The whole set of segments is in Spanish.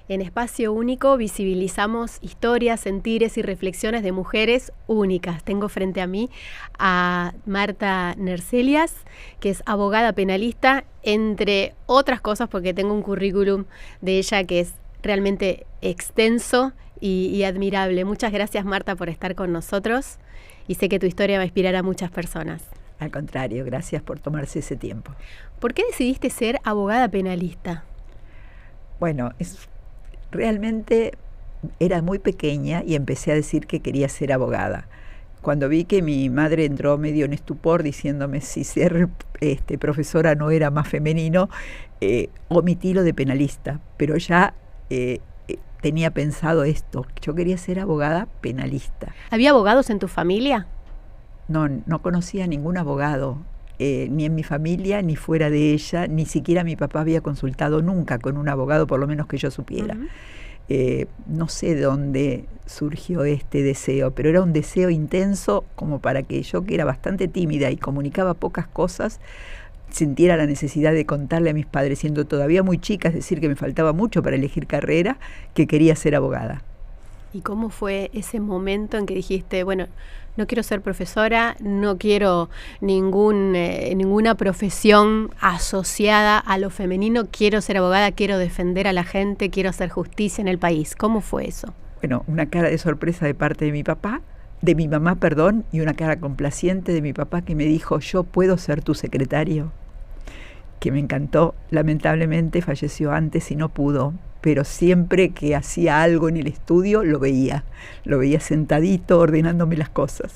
En Espacio Único visibilizamos historias, sentires y reflexiones de mujeres únicas. Tengo frente a mí a Marta Nerselias, que es abogada penalista, entre otras cosas, porque tengo un currículum de ella que es realmente extenso y admirable. Muchas gracias, Marta, por estar con nosotros, y sé que tu historia va a inspirar a muchas personas. Al contrario, gracias por tomarse ese tiempo. ¿Por qué decidiste ser abogada penalista? Bueno, realmente era muy pequeña y empecé a decir que quería ser abogada. Cuando vi que mi madre entró medio en estupor diciéndome si ser profesora no era más femenino, omití lo de penalista, pero ya tenía pensado esto. Yo quería ser abogada penalista. ¿Había abogados en tu familia? No conocía a ningún abogado, ni en mi familia, ni fuera de ella, ni siquiera mi papá había consultado nunca con un abogado, por lo menos que yo supiera. No sé de dónde surgió este deseo, pero era un deseo intenso como para que yo, que era bastante tímida y comunicaba pocas cosas, sintiera la necesidad de contarle a mis padres, siendo todavía muy chica, es decir, que me faltaba mucho para elegir carrera, que quería ser abogada. ¿Y cómo fue ese momento en que dijiste, bueno, no quiero ser profesora, no quiero ninguna profesión asociada a lo femenino, quiero ser abogada, quiero defender a la gente, quiero hacer justicia en el país? ¿Cómo fue eso? Bueno, una cara de sorpresa de parte de mi mamá, y una cara complaciente de mi papá que me dijo, ¿yo puedo ser tu secretario? Que me encantó. Lamentablemente falleció antes y no pudo, pero siempre que hacía algo en el estudio lo veía sentadito ordenándome las cosas.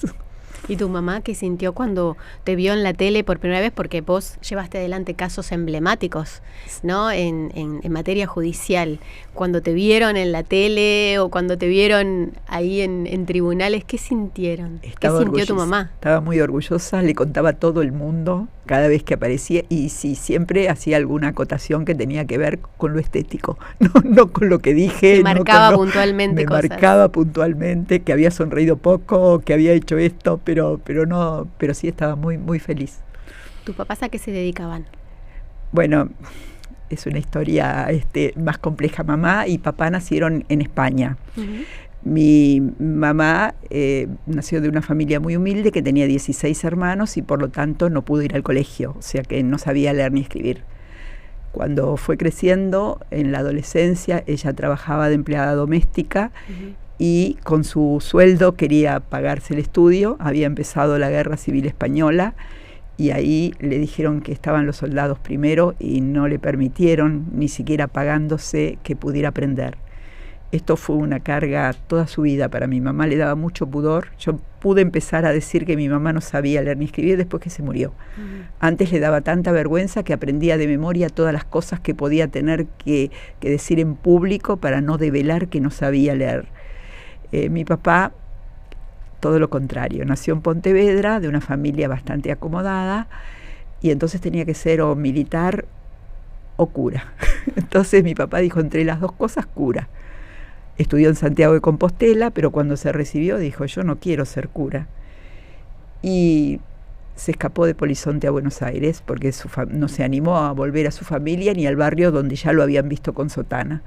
¿Y tu mamá qué sintió cuando te vio en la tele por primera vez? Porque vos llevaste adelante casos emblemáticos, ¿no? En materia judicial. Cuando te vieron en la tele o cuando te vieron ahí en tribunales, ¿qué sintieron? ¿Qué sintió tu mamá? Estaba muy orgullosa, le contaba a todo el mundo cada vez que aparecía, y sí, siempre hacía alguna acotación que tenía que ver con lo estético, no con lo que dije. Me marcaba puntualmente cosas. Me marcaba puntualmente que había sonreído poco, que había hecho esto, pero sí estaba muy, muy feliz. ¿Tus papás a qué se dedicaban? Bueno, es una historia más compleja. Mamá y papá nacieron en España. Uh-huh. Mi mamá nació de una familia muy humilde que tenía 16 hermanos y por lo tanto no pudo ir al colegio, o sea que no sabía leer ni escribir. Cuando fue creciendo, en la adolescencia, ella trabajaba de empleada doméstica. Uh-huh. Y con su sueldo quería pagarse el estudio. Había empezado la Guerra Civil Española y ahí le dijeron que estaban los soldados primero y no le permitieron, ni siquiera pagándose, que pudiera aprender. Esto fue una carga toda su vida para mi mamá, le daba mucho pudor. Yo pude empezar a decir que mi mamá no sabía leer ni escribir después que se murió. Uh-huh. Antes le daba tanta vergüenza que aprendía de memoria todas las cosas que podía tener que decir en público para no develar que no sabía leer. Mi papá, todo lo contrario, nació en Pontevedra, de una familia bastante acomodada, y entonces tenía que ser o militar o cura. Entonces mi papá dijo, entre las dos cosas, cura. Estudió en Santiago de Compostela, pero cuando se recibió dijo, yo no quiero ser cura. Y se escapó de Polizonte a Buenos Aires porque no se animó a volver a su familia ni al barrio donde ya lo habían visto con sotana.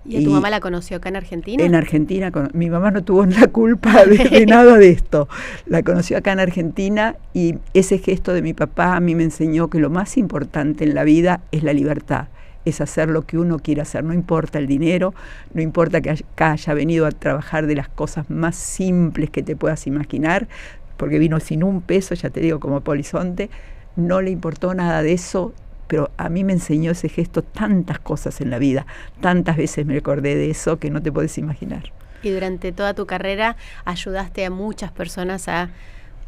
¿Y a tu mamá la conoció acá en Argentina? En Argentina, mi mamá no tuvo la culpa de nada de esto. La conoció acá en Argentina y ese gesto de mi papá a mí me enseñó que lo más importante en la vida es la libertad. Es hacer lo que uno quiere hacer, no importa el dinero, no importa que acá haya venido a trabajar de las cosas más simples que te puedas imaginar, porque vino sin un peso, ya te digo, como Polizonte, no le importó nada de eso, pero a mí me enseñó ese gesto tantas cosas en la vida, tantas veces me acordé de eso que no te podés imaginar. Y durante toda tu carrera ayudaste a muchas personas a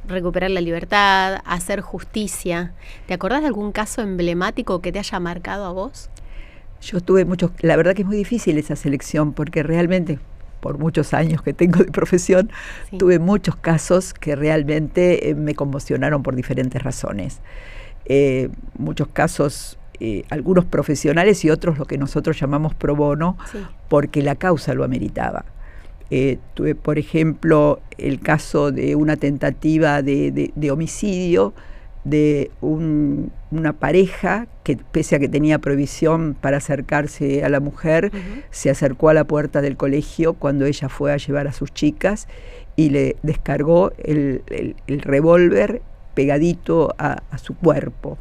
recuperar la libertad, a hacer justicia. ¿Te acordás de algún caso emblemático que te haya marcado a vos? Yo tuve la verdad que es muy difícil esa selección, porque realmente, por muchos años que tengo de profesión, sí, tuve muchos casos que realmente me conmocionaron por diferentes razones. Muchos casos, algunos profesionales y otros lo que nosotros llamamos pro bono, sí, porque la causa lo ameritaba. Tuve, por ejemplo, el caso de una tentativa de homicidio de una pareja que, pese a que tenía prohibición para acercarse a la mujer, se acercó a la puerta del colegio cuando ella fue a llevar a sus chicas y le descargó el revólver pegadito a su cuerpo.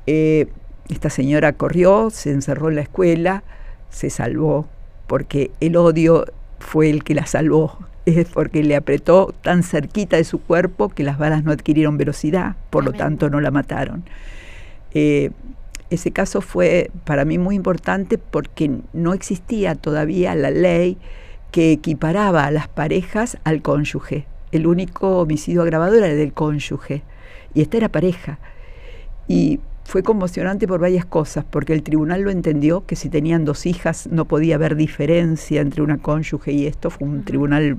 Esta señora corrió, se encerró en la escuela, se salvó, porque el odio fue el que la salvó. Es porque le apretó tan cerquita de su cuerpo que las balas no adquirieron velocidad, por lo tanto no la mataron. Ese caso fue para mí muy importante porque no existía todavía la ley que equiparaba a las parejas al cónyuge. El único homicidio agravado era el del cónyuge, y esta era pareja. Y fue conmocionante por varias cosas, porque el tribunal lo entendió, que si tenían 2 hijas no podía haber diferencia entre una cónyuge y esto. Fue un tribunal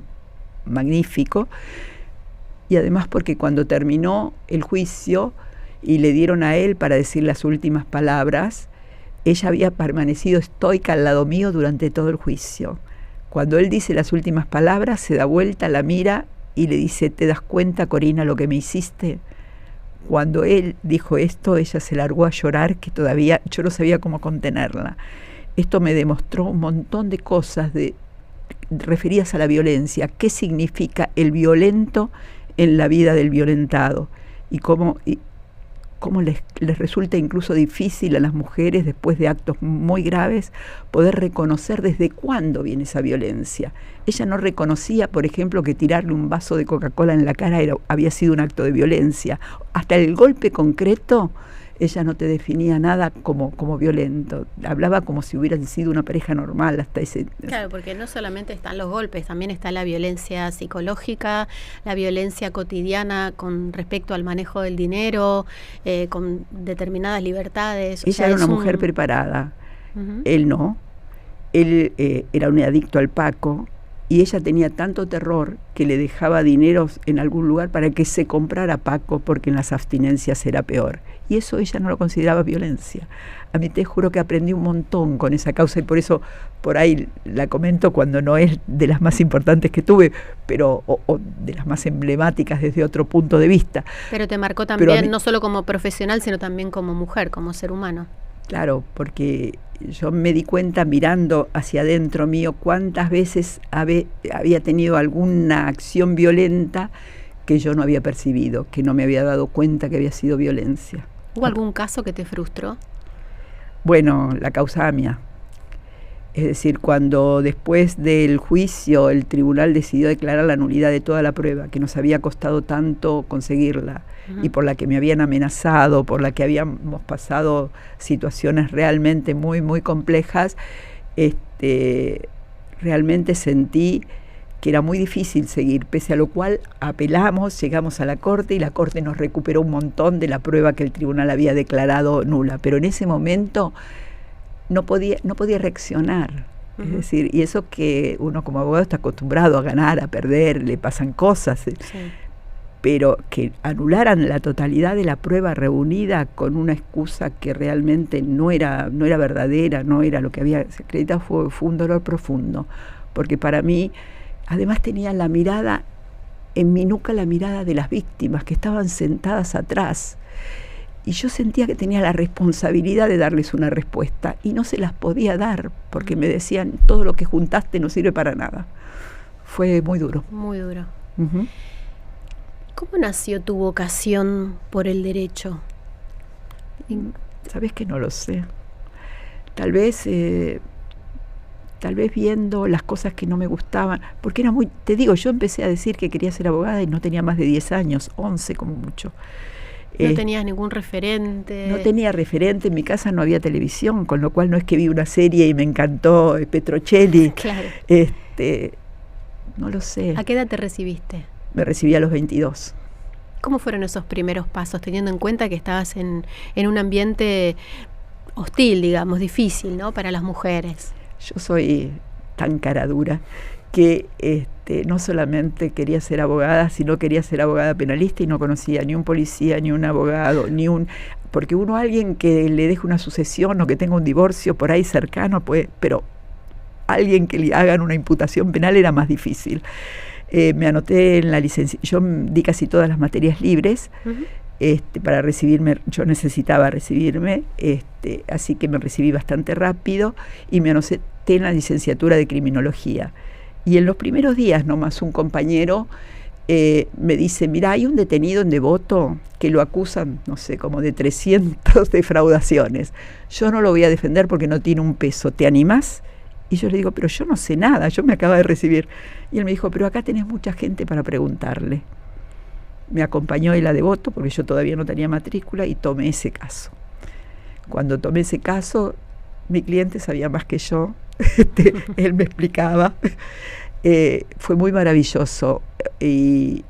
magnífico, y además porque cuando terminó el juicio y le dieron a él para decir las últimas palabras, ella había permanecido estoica al lado mío durante todo el juicio. Cuando él dice las últimas palabras, se da vuelta, la mira y le dice: ¿te das cuenta, Corina, lo que me hiciste? Cuando él dijo esto, ella se largó a llorar, que todavía yo no sabía cómo contenerla. Esto me demostró un montón de cosas referidas a la violencia, qué significa el violento en la vida del violentado, y cómo les resulta incluso difícil a las mujeres, después de actos muy graves, poder reconocer desde cuándo viene esa violencia. Ella no reconocía, por ejemplo, que tirarle un vaso de Coca-Cola en la cara había sido un acto de violencia. Hasta el golpe concreto, ella no te definía nada como violento. Hablaba como si hubieran sido una pareja normal hasta ese... Claro, porque no solamente están los golpes, también está la violencia psicológica, la violencia cotidiana con respecto al manejo del dinero, con determinadas libertades. Ella era una mujer preparada. Él no. Él era un adicto al paco, y ella tenía tanto terror que le dejaba dineros en algún lugar para que se comprara paco, porque en las abstinencias era peor. Y eso ella no lo consideraba violencia. A mí te juro que aprendí un montón con esa causa, y por eso por ahí la comento cuando no es de las más importantes que tuve, pero o de las más emblemáticas desde otro punto de vista. Pero te marcó también, no solo como profesional, sino también como mujer, como ser humano. Claro, porque yo me di cuenta mirando hacia adentro mío cuántas veces había tenido alguna acción violenta que yo no había percibido, que no me había dado cuenta que había sido violencia. ¿Hubo algún caso que te frustró? Bueno, la causa AMIA. Es decir, cuando después del juicio el tribunal decidió declarar la nulidad de toda la prueba, que nos había costado tanto conseguirla, y por la que me habían amenazado, por la que habíamos pasado situaciones realmente muy, muy complejas, realmente sentí que era muy difícil seguir, pese a lo cual apelamos, llegamos a la Corte, y la Corte nos recuperó un montón de la prueba que el tribunal había declarado nula, pero en ese momento no podía reaccionar. Es decir, y eso que uno como abogado está acostumbrado a ganar, a perder, le pasan cosas, sí. Pero que anularan la totalidad de la prueba reunida con una excusa que realmente no era verdadera, no era lo que había acreditado, fue un dolor profundo, porque para mí, además tenía la mirada, en mi nuca la mirada de las víctimas que estaban sentadas atrás, y yo sentía que tenía la responsabilidad de darles una respuesta, y no se las podía dar, porque me decían: todo lo que juntaste no sirve para nada. Fue muy duro. Muy duro. ¿Cómo nació tu vocación por el derecho? Sabes que no lo sé. Tal vez viendo las cosas que no me gustaban, porque era muy... Te digo, yo empecé a decir que quería ser abogada y no tenía más de 10 años, 11 como mucho. ¿No tenías ningún referente? No tenía referente, en mi casa no había televisión, con lo cual no es que vi una serie y me encantó Petrocelli. Claro. No lo sé. ¿A qué edad te recibiste? Me recibí a los 22. ¿Cómo fueron esos primeros pasos, teniendo en cuenta que estabas en un ambiente hostil, digamos, difícil, ¿no?, para las mujeres? Yo soy tan cara dura que no solamente quería ser abogada, sino quería ser abogada penalista, y no conocía ni un policía, ni un abogado, porque alguien que le deje una sucesión o que tenga un divorcio por ahí cercano, pues, pero alguien que le hagan una imputación penal era más difícil. Me anoté en la licencia, yo di casi todas las materias libres, para recibirme. Yo necesitaba recibirme, así que me recibí bastante rápido y me anoté en la licenciatura de criminología. Y en los primeros días nomás un compañero me dice, mira, hay un detenido en Devoto que lo acusan, no sé, como de 300 defraudaciones. Yo no lo voy a defender porque no tiene un peso, ¿te animás? Y yo le digo, pero yo no sé nada, yo me acabo de recibir. Y él me dijo, pero acá tenés mucha gente para preguntarle. Me acompañó él a Devoto porque yo todavía no tenía matrícula y tomé ese caso. Cuando tomé ese caso, mi cliente sabía más que yo, él me explicaba. Fue muy maravilloso y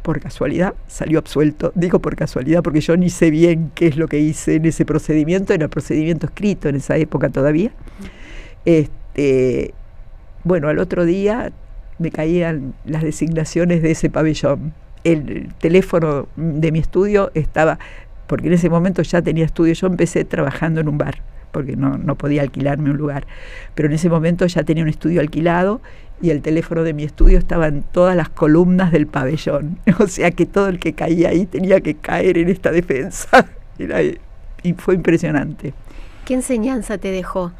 por casualidad salió absuelto. Digo por casualidad porque yo ni sé bien qué es lo que hice en ese procedimiento. Era procedimiento escrito en esa época todavía. Bueno, al otro día me caían las designaciones de ese pabellón. El teléfono de mi estudio estaba, porque en ese momento ya tenía estudio. Yo empecé trabajando en un bar porque no podía alquilarme un lugar, pero en ese momento ya tenía un estudio alquilado y el teléfono de mi estudio estaba en todas las columnas del pabellón, o sea que todo el que caía ahí tenía que caer en esta defensa. Y fue impresionante. ¿Qué enseñanza te dejó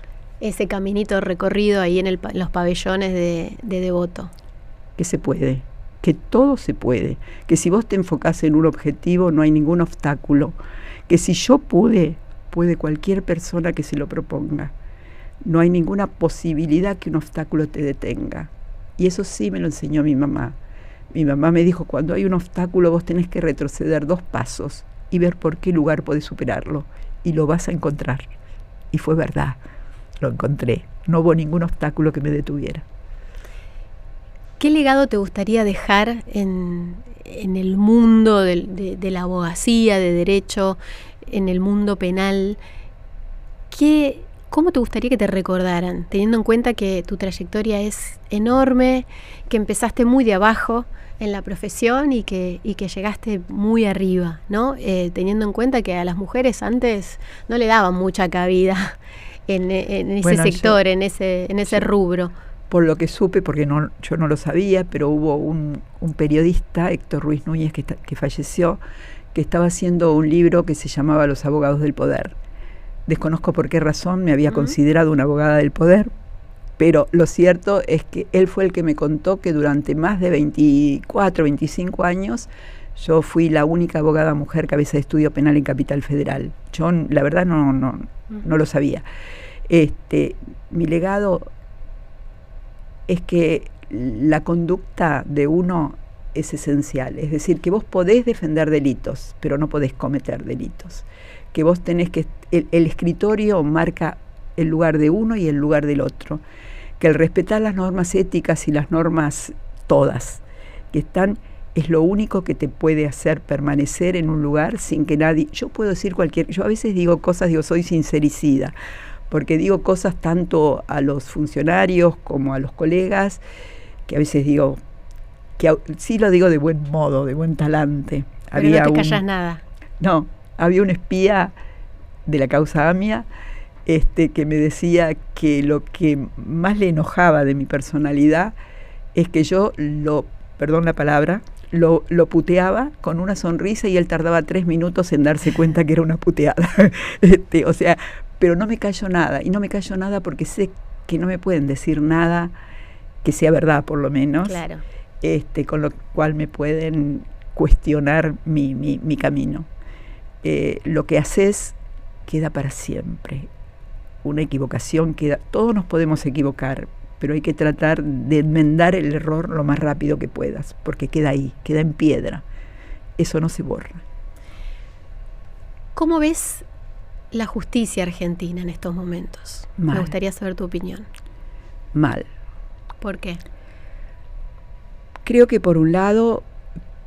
ese caminito recorrido ahí en los pabellones de Devoto? Que se puede, que todo se puede, que si vos te enfocás en un objetivo no hay ningún obstáculo, que si yo pude cualquier persona que se lo proponga. No hay ninguna posibilidad que un obstáculo te detenga. Y eso sí me lo enseñó mi mamá. Mi mamá me dijo, cuando hay un obstáculo vos tenés que retroceder 2 pasos y ver por qué lugar podés superarlo. Y lo vas a encontrar. Y fue verdad, lo encontré. No hubo ningún obstáculo que me detuviera. ¿Qué legado te gustaría dejar en el mundo de la abogacía, de derecho, en el mundo penal? ¿Cómo te gustaría que te recordaran, teniendo en cuenta que tu trayectoria es enorme, que empezaste muy de abajo en la profesión y que llegaste muy arriba, ¿no? Teniendo en cuenta que a las mujeres antes no le daban mucha cabida en ese sector, en ese rubro. Por lo que supe, porque yo no lo sabía, pero hubo un periodista, Héctor Ruiz Núñez, que falleció, que estaba haciendo un libro que se llamaba Los abogados del poder. Desconozco por qué razón me había considerado una abogada del poder, pero lo cierto es que él fue el que me contó que durante más de 24, 25 años yo fui la única abogada mujer cabeza de estudio penal en Capital Federal. Yo, la verdad, no lo sabía. Mi legado es que la conducta de uno es esencial, es decir, que vos podés defender delitos, pero no podés cometer delitos, que vos tenés que, el escritorio marca el lugar de uno y el lugar del otro, que el respetar las normas éticas y las normas todas que están, es lo único que te puede hacer permanecer en un lugar sin que nadie, yo puedo decir yo a veces digo cosas, soy sincericida, porque digo cosas tanto a los funcionarios como a los colegas, que a veces digo, que sí lo digo de buen modo, de buen talante. Pero no te callas nada. No, había un espía de la causa AMIA que me decía que lo que más le enojaba de mi personalidad es que yo perdón la palabra, lo puteaba con una sonrisa y él tardaba 3 minutos en darse cuenta que era una puteada. O sea, pero no me callo nada, y no me callo nada porque sé que no me pueden decir nada que sea verdad, por lo menos. Claro. Con lo cual me pueden cuestionar mi camino. Lo que haces queda para siempre. Una equivocación queda, todos nos podemos equivocar, pero hay que tratar de enmendar el error lo más rápido que puedas, porque queda ahí, queda en piedra. Eso no se borra. ¿Cómo ves la justicia argentina en estos momentos? Mal. Me gustaría saber tu opinión. Mal. ¿Por qué? Creo que por un lado,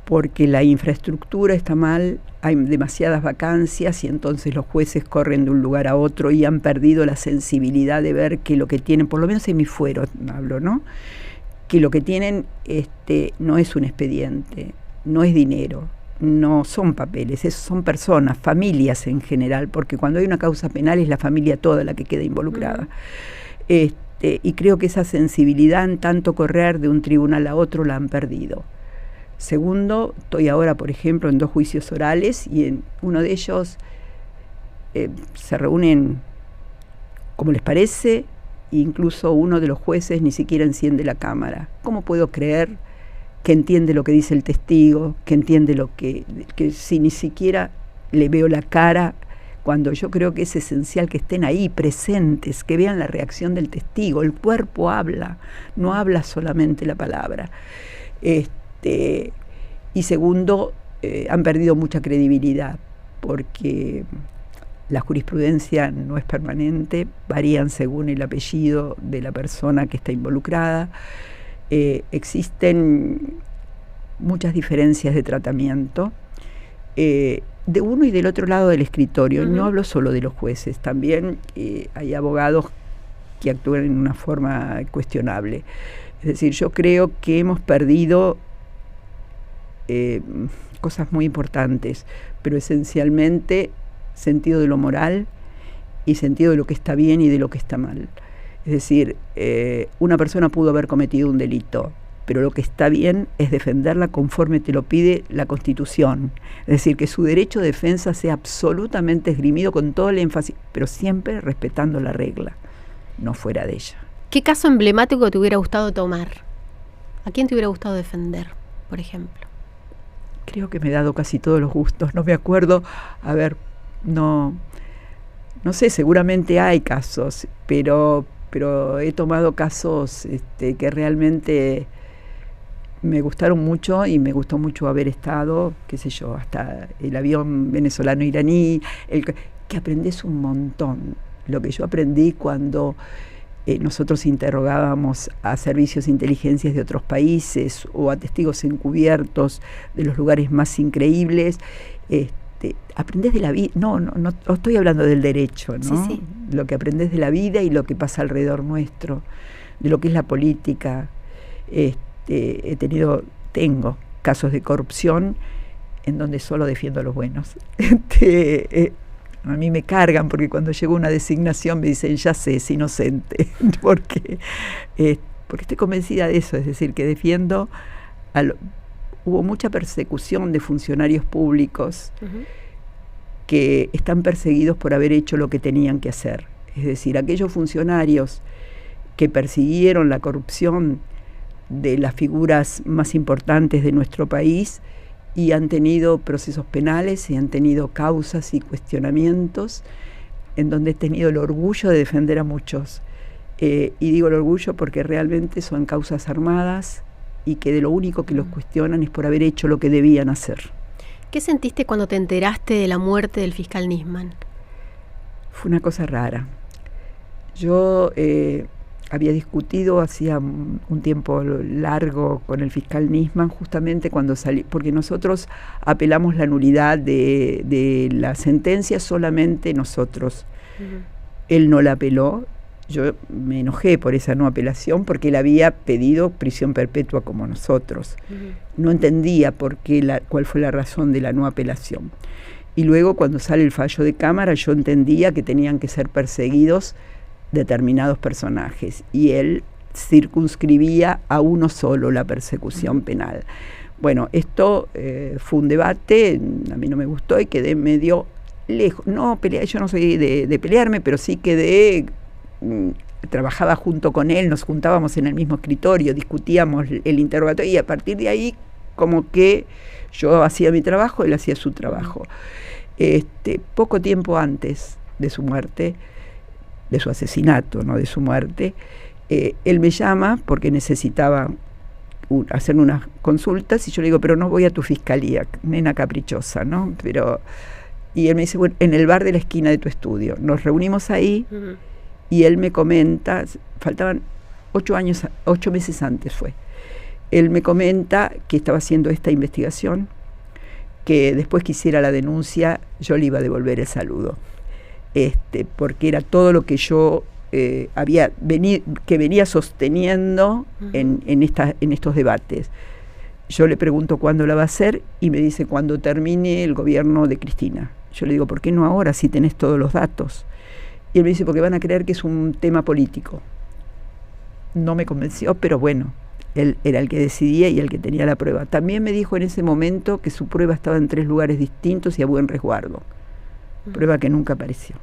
porque la infraestructura está mal, hay demasiadas vacancias y entonces los jueces corren de un lugar a otro y han perdido la sensibilidad de ver que lo que tienen, por lo menos en mi fuero hablo, ¿no? Que lo que tienen no es un expediente, no es dinero, no son papeles, son personas, familias en general, porque cuando hay una causa penal es la familia toda la que queda involucrada. Y creo que esa sensibilidad en tanto correr de un tribunal a otro la han perdido. Segundo, estoy ahora, por ejemplo, en 2 juicios orales y en uno de ellos se reúnen como les parece, incluso uno de los jueces ni siquiera enciende la cámara. ¿Cómo puedo creer que entiende lo que dice el testigo, que entiende lo que si ni siquiera le veo la cara, cuando yo creo que es esencial que estén ahí presentes, que vean la reacción del testigo? El cuerpo habla, no habla solamente la palabra. Y segundo, han perdido mucha credibilidad, porque la jurisprudencia no es permanente, varían según el apellido de la persona que está involucrada. Existen muchas diferencias de tratamiento de uno y del otro lado del escritorio. No hablo solo de los jueces, también hay abogados que actúan en una forma cuestionable. Es decir, yo creo que hemos perdido cosas muy importantes, pero esencialmente sentido de lo moral y sentido de lo que está bien y de lo que está mal. Es decir, una persona pudo haber cometido un delito, pero lo que está bien es defenderla conforme te lo pide la Constitución. Es decir, que su derecho de defensa sea absolutamente esgrimido con todo el énfasis, pero siempre respetando la regla, no fuera de ella. ¿Qué caso emblemático te hubiera gustado tomar? ¿A quién te hubiera gustado defender, por ejemplo? Creo que me he dado casi todos los gustos, no me acuerdo. A ver, no sé, seguramente hay casos, pero he tomado casos que realmente me gustaron mucho, y me gustó mucho haber estado, qué sé yo, hasta el avión venezolano-iraní, que aprendes un montón. Lo que yo aprendí cuando nosotros interrogábamos a servicios de inteligencia de otros países o a testigos encubiertos de los lugares más increíbles, aprendes de la vida. No estoy hablando del derecho, ¿no? Sí. Lo que aprendes de la vida y lo que pasa alrededor nuestro, de lo que es la política. Tengo casos de corrupción en donde solo defiendo a los buenos. A mí me cargan porque cuando llegó una designación me dicen, ya sé, es inocente, porque estoy convencida de eso, es decir, que defiendo hubo mucha persecución de funcionarios públicos que están perseguidos por haber hecho lo que tenían que hacer. Es decir, aquellos funcionarios que persiguieron la corrupción de las figuras más importantes de nuestro país y han tenido procesos penales y han tenido causas y cuestionamientos en donde he tenido el orgullo de defender a muchos. Y digo el orgullo porque realmente son causas armadas y que de lo único que los cuestionan es por haber hecho lo que debían hacer. ¿Qué sentiste cuando te enteraste de la muerte del fiscal Nisman? Fue una cosa rara. Yo había discutido hacía un tiempo largo con el fiscal Nisman, justamente cuando salí, porque nosotros apelamos la nulidad de la sentencia solamente nosotros. Él no la apeló. Yo me enojé por esa no apelación porque él había pedido prisión perpetua como nosotros. No entendía cuál fue la razón de la no apelación. Y luego cuando sale el fallo de Cámara yo entendía que tenían que ser perseguidos determinados personajes y él circunscribía a uno solo la persecución penal. Bueno, esto fue un debate, a mí no me gustó y quedé medio lejos. Yo no soy de pelearme, pero sí quedé, trabajaba junto con él, nos juntábamos en el mismo escritorio, discutíamos el interrogatorio y a partir de ahí como que yo hacía mi trabajo, él hacía su trabajo. Poco tiempo antes de su muerte, de su asesinato, no de su muerte, él me llama porque necesitaba hacer unas consultas y yo le digo, pero no voy a tu fiscalía, nena caprichosa, ¿no? Y él me dice, bueno, en el bar de la esquina de tu estudio. Nos reunimos ahí y él me comenta, faltaban 8 meses antes fue, él me comenta que estaba haciendo esta investigación, que después que hiciera la denuncia yo le iba a devolver el saludo. Porque era todo lo que yo venía sosteniendo en estos debates. Yo le pregunto cuándo la va a hacer y me dice cuando termine el gobierno de Cristina. Yo le digo, ¿por qué no ahora si tenés todos los datos? Y él me dice, porque van a creer que es un tema político. No me convenció, pero bueno, Él era el que decidía y el que tenía la prueba. También me dijo en ese momento que su prueba estaba en 3 lugares distintos y a buen resguardo. Prueba que nunca apareció.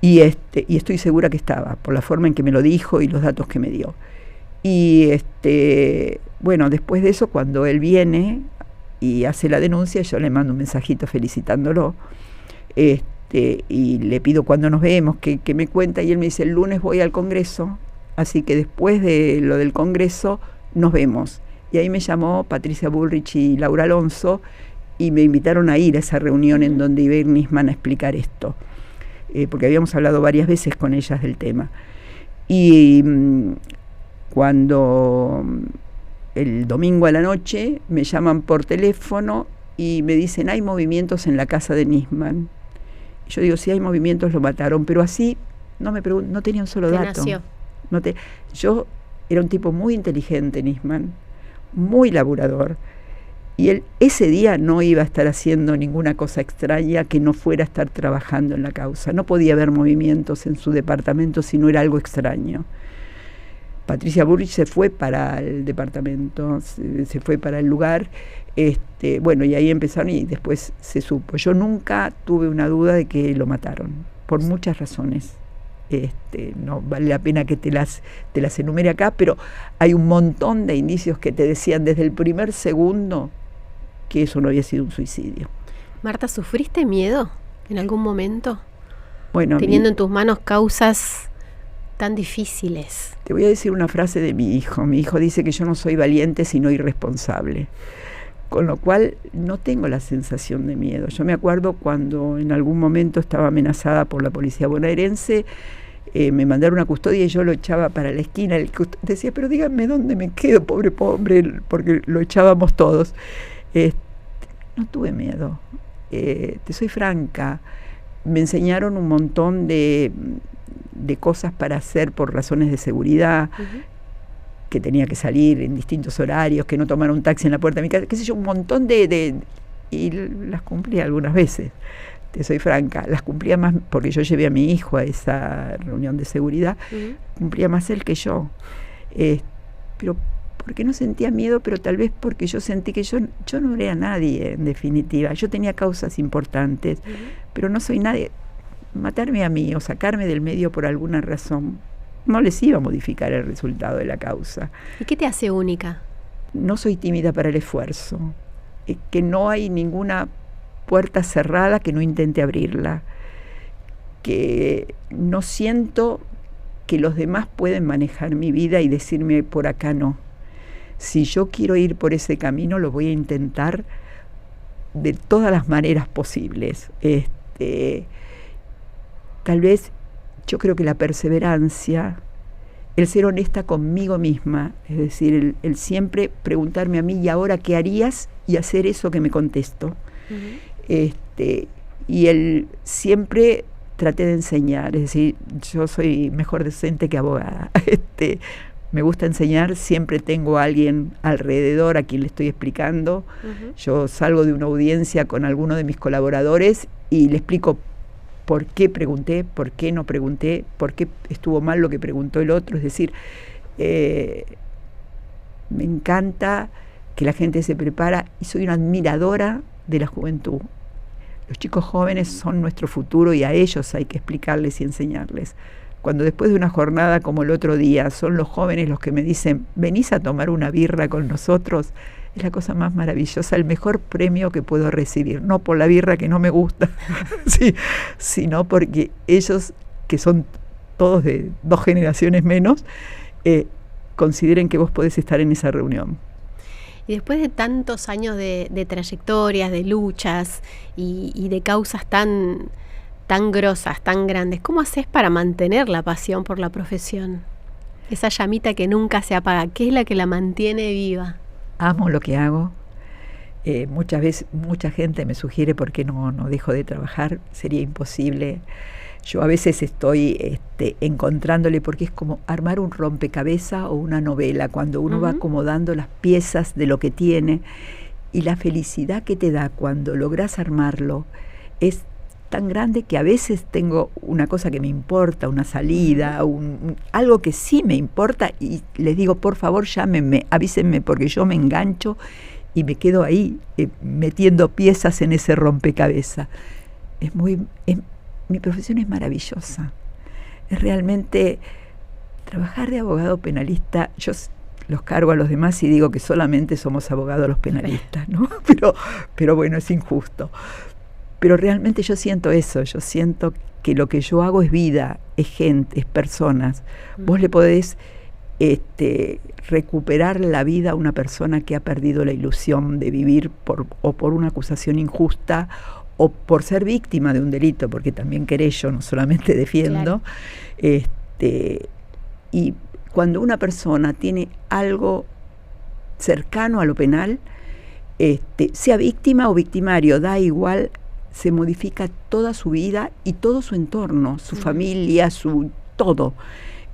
Y estoy segura que estaba, por la forma en que me lo dijo y los datos que me dio. Y bueno, después de eso, cuando él viene y hace la denuncia, yo le mando un mensajito felicitándolo. Y le pido cuando nos vemos que me cuenta, y él me dice: el lunes voy al Congreso, así que después de lo del Congreso nos vemos. Y ahí me llamó Patricia Bullrich y Laura Alonso y me invitaron a ir a esa reunión en donde iba a ir Nisman a explicar esto, porque habíamos hablado varias veces con ellas del tema. Y cuando el domingo a la noche me llaman por teléfono y me dicen: hay movimientos en la casa de Nisman. Yo digo: si hay movimientos, lo mataron, pero así no tenía un solo dato. Nació. Yo era un tipo muy inteligente, Nisman, muy laburador, y él ese día no iba a estar haciendo ninguna cosa extraña que no fuera a estar trabajando en la causa. No podía haber movimientos en su departamento si no era algo extraño. Patricia Bullrich se fue para el departamento, se fue para el lugar, bueno, y ahí empezaron y después se supo. Yo nunca tuve una duda de que lo mataron, por muchas razones. No vale la pena que te las enumere acá, pero hay un montón de indicios que te decían desde el primer segundo que eso no había sido un suicidio. Marta, ¿sufriste miedo en algún momento? Bueno, teniendo en tus manos causas tan difíciles. Te voy a decir una frase de mi hijo. Mi hijo dice que yo no soy valiente sino irresponsable, con lo cual no tengo la sensación de miedo. Yo me acuerdo cuando en algún momento estaba amenazada por la policía bonaerense, me mandaron a custodia y yo lo echaba para la esquina. El decía: pero díganme dónde me quedo, pobre, porque lo echábamos todos. No tuve miedo, te soy franca. Me enseñaron un montón de cosas para hacer por razones de seguridad, que tenía que salir en distintos horarios, que no tomara un taxi en la puerta de mi casa, qué sé yo, un montón y las cumplí algunas veces, te soy franca. Las cumplía más porque yo llevé a mi hijo a esa reunión de seguridad, cumplía más él que yo, pero porque no sentía miedo, pero tal vez porque yo sentí que yo no era nadie, en definitiva. Yo tenía causas importantes, pero no soy nadie. Matarme a mí o sacarme del medio por alguna razón no les iba a modificar el resultado de la causa. ¿Y qué te hace única? No soy tímida para el esfuerzo, que no hay ninguna puerta cerrada que no intente abrirla, que no siento que los demás pueden manejar mi vida y decirme: por acá no. Si yo quiero ir por ese camino, lo voy a intentar de todas las maneras posibles. Tal vez yo creo que la perseverancia, el ser honesta conmigo misma, es decir, el siempre preguntarme a mí: ¿y ahora qué harías? Y hacer eso que me contesto. Y el siempre traté de enseñar, es decir, yo soy mejor docente que abogada. Me gusta enseñar, siempre tengo a alguien alrededor a quien le estoy explicando. Yo salgo de una audiencia con alguno de mis colaboradores y le explico por qué pregunté, por qué no pregunté, por qué estuvo mal lo que preguntó el otro. Es decir, me encanta que la gente se prepara y soy una admiradora de la juventud. Los chicos jóvenes son nuestro futuro y a ellos hay que explicarles y enseñarles. Cuando después de una jornada como el otro día son los jóvenes los que me dicen: venís a tomar una birra con nosotros, es la cosa más maravillosa, el mejor premio que puedo recibir. No por la birra, que no me gusta, sí, sino porque ellos, que son todos de 2 generaciones menos, consideren que vos podés estar en esa reunión. Y después de tantos años de trayectorias, de luchas y de causas tan grosas, tan grandes, ¿cómo haces para mantener la pasión por la profesión? Esa llamita que nunca se apaga, ¿qué es la que la mantiene viva? Amo lo que hago. Muchas veces mucha gente me sugiere por qué no dejo de trabajar. Sería imposible. Yo a veces estoy encontrándole, porque es como armar un rompecabezas o una novela, cuando uno va acomodando las piezas de lo que tiene, y la felicidad que te da cuando lográs armarlo es tan grande que a veces tengo una cosa que me importa, una salida, algo que sí me importa, y les digo, por favor, llámenme, avísenme, porque yo me engancho y me quedo ahí metiendo piezas en ese rompecabezas. Mi profesión es maravillosa. Es realmente trabajar de abogado penalista. Yo los cargo a los demás y digo que solamente somos abogados los penalistas, ¿no? Pero bueno, es injusto. Pero realmente yo siento eso, yo siento que lo que yo hago es vida, es gente, es personas. Vos le podés recuperar la vida a una persona que ha perdido la ilusión de vivir o por una acusación injusta o por ser víctima de un delito, porque también querello, no solamente defiendo. Claro. Y cuando una persona tiene algo cercano a lo penal, sea víctima o victimario, da igual, se modifica toda su vida y todo su entorno, su familia, su todo.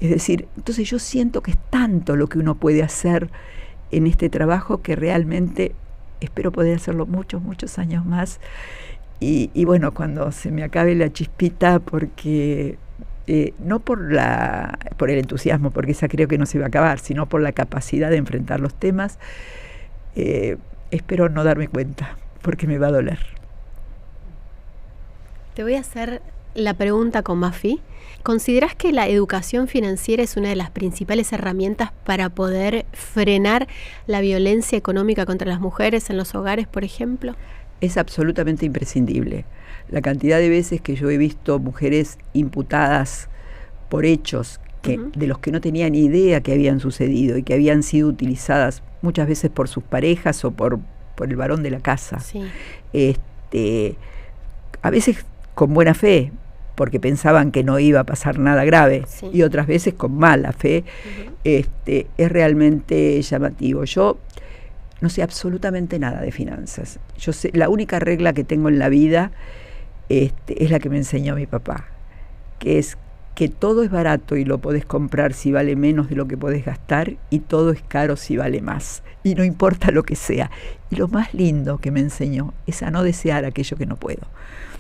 Es decir, entonces yo siento que es tanto lo que uno puede hacer en este trabajo que realmente espero poder hacerlo muchos, muchos años más. Y bueno, cuando se me acabe la chispita, porque no por el entusiasmo, porque esa creo que no se va a acabar, sino por la capacidad de enfrentar los temas, espero no darme cuenta, porque me va a doler. Te voy a hacer la pregunta con Mafi. ¿Considerás que la educación financiera es una de las principales herramientas para poder frenar la violencia económica contra las mujeres en los hogares, por ejemplo? Es absolutamente imprescindible. La cantidad de veces que yo he visto mujeres imputadas por hechos de los que no tenían ni idea que habían sucedido y que habían sido utilizadas muchas veces por sus parejas o por el varón de la casa. Sí. A veces con buena fe, porque pensaban que no iba a pasar nada grave, sí, y otras veces con mala fe. Es realmente llamativo. Yo no sé absolutamente nada de finanzas. Yo sé, la única regla que tengo en la vida es la que me enseñó mi papá, que es que todo es barato y lo podés comprar si vale menos de lo que podés gastar, y todo es caro si vale más, y no importa lo que sea. Y lo más lindo que me enseñó es a no desear aquello que no puedo.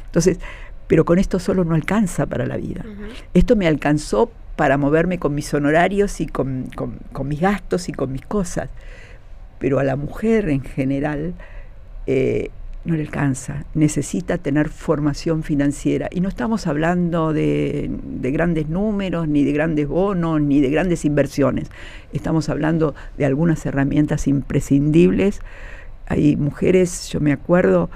Entonces, pero con esto solo no alcanza para la vida. Esto me alcanzó para moverme con mis honorarios y con mis gastos y con mis cosas. Pero a la mujer en general no le alcanza. Necesita tener formación financiera. Y no estamos hablando de grandes números, ni de grandes bonos, ni de grandes inversiones. Estamos hablando de algunas herramientas imprescindibles. Hay mujeres, yo me acuerdo,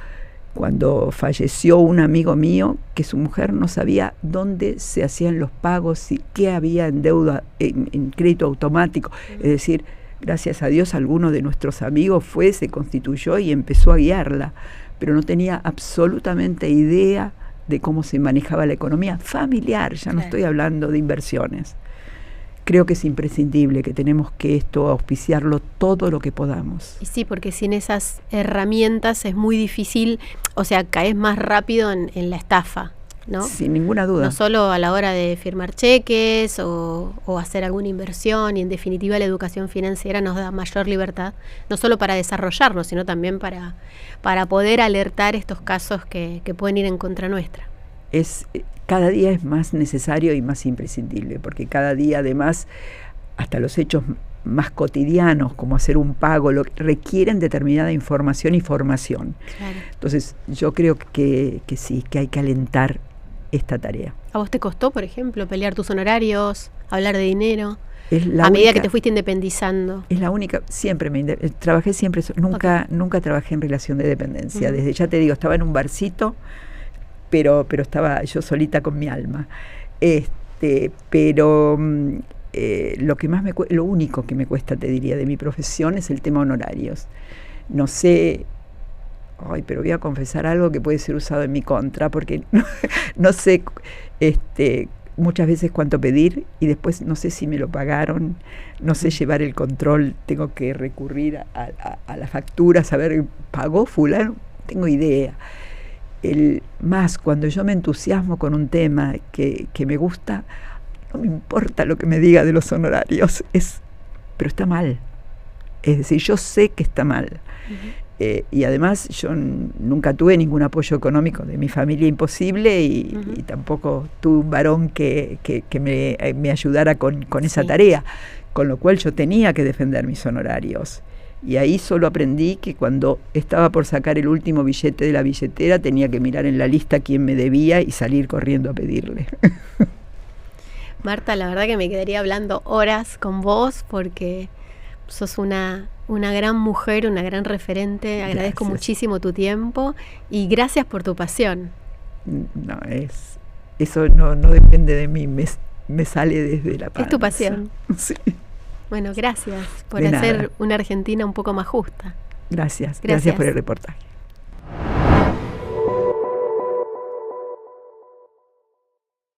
cuando falleció un amigo mío, que su mujer no sabía dónde se hacían los pagos y qué había en deuda, en crédito automático. Es decir, gracias a Dios, alguno de nuestros amigos se constituyó y empezó a guiarla, pero no tenía absolutamente idea de cómo se manejaba la economía familiar, ya no estoy hablando de inversiones. Creo que es imprescindible, que tenemos que auspiciarlo todo lo que podamos. Y sí, porque sin esas herramientas es muy difícil, o sea, caes más rápido en la estafa, ¿no? Sin ninguna duda. No solo a la hora de firmar cheques o hacer alguna inversión, y en definitiva la educación financiera nos da mayor libertad, no solo para desarrollarnos, sino también para poder alertar estos casos que pueden ir en contra nuestra. Cada día es más necesario y más imprescindible, porque cada día además hasta los hechos más cotidianos, como hacer un pago, requieren determinada información y formación. Claro. Entonces yo creo que sí, que hay que alentar esta tarea. ¿A vos te costó, por ejemplo, pelear tus honorarios, hablar de dinero? A medida que te fuiste independizando. Es la única, siempre trabajé siempre, nunca trabajé en relación de dependencia. Desde, ya te digo, estaba en un barcito, pero estaba yo solita con mi alma. Pero lo único que me cuesta, te diría, de mi profesión es el tema honorarios. No sé, pero voy a confesar algo que puede ser usado en mi contra, porque no sé muchas veces cuánto pedir, y después no sé si me lo pagaron, no sé llevar el control, tengo que recurrir a la factura, saber, ¿pagó fulano? Tengo idea. Más cuando yo me entusiasmo con un tema que me gusta, no me importa lo que me diga de los honorarios, pero está mal. Es decir, yo sé que está mal. Y además yo nunca tuve ningún apoyo económico de mi familia, imposible, y tampoco tuve un varón que me ayudara con esa tarea, con lo cual yo tenía que defender mis honorarios. Y ahí solo aprendí que cuando estaba por sacar el último billete de la billetera tenía que mirar en la lista quién me debía y salir corriendo a pedirle. Marta, la verdad que me quedaría hablando horas con vos porque sos una gran mujer, una gran referente. Agradezco muchísimo tu tiempo y gracias por tu pasión. No, eso no depende de mí, me sale desde la panza. Es tu pasión. Sí. Bueno, gracias por hacer una Argentina un poco más justa. Gracias por el reportaje.